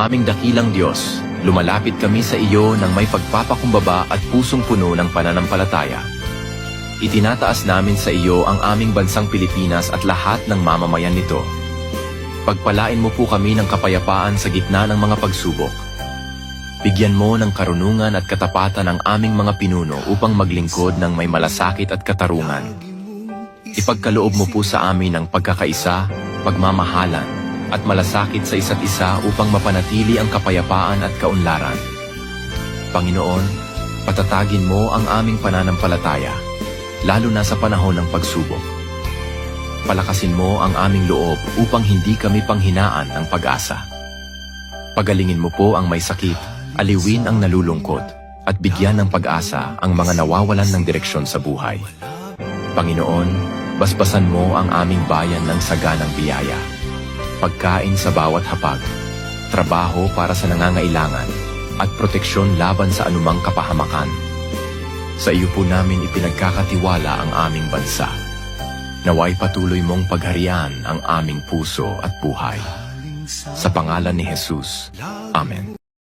aming dakilang Diyos, lumalapit kami sa iyo ng may pagpapakumbaba at pusong puno ng pananampalataya. Itinataas namin sa iyo ang aming bansang Pilipinas at lahat ng mamamayan nito. Pagpalain mo po kami ng kapayapaan sa gitna ng mga pagsubok. Bigyan mo ng karunungan at katapatan ang aming mga pinuno upang maglingkod ng may malasakit at katarungan. Ipagkaloob mo po sa amin ang pagkakaisa, pagmamahalan, at malasakit sa isa't isa upang mapanatili ang kapayapaan at kaunlaran. Panginoon, patatagin mo ang aming pananampalataya, lalo na sa panahon ng pagsubok. Palakasin mo ang aming loob upang hindi kami panghinaan ng pag-asa. Pagalingin mo po ang may sakit, aliwin ang nalulungkot, at bigyan ng pag-asa ang mga nawawalan ng direksyon sa buhay. Panginoon, basbasan mo ang aming bayan ng saganang biyaya. Pagkain sa bawat hapag, trabaho para sa nangangailangan, at proteksyon laban sa anumang kapahamakan. Sa iyo po namin ipinagkakatiwala ang aming bansa. Naway patuloy mong pagharian ang aming puso at buhay. Sa pangalan ni Jesus. Amen.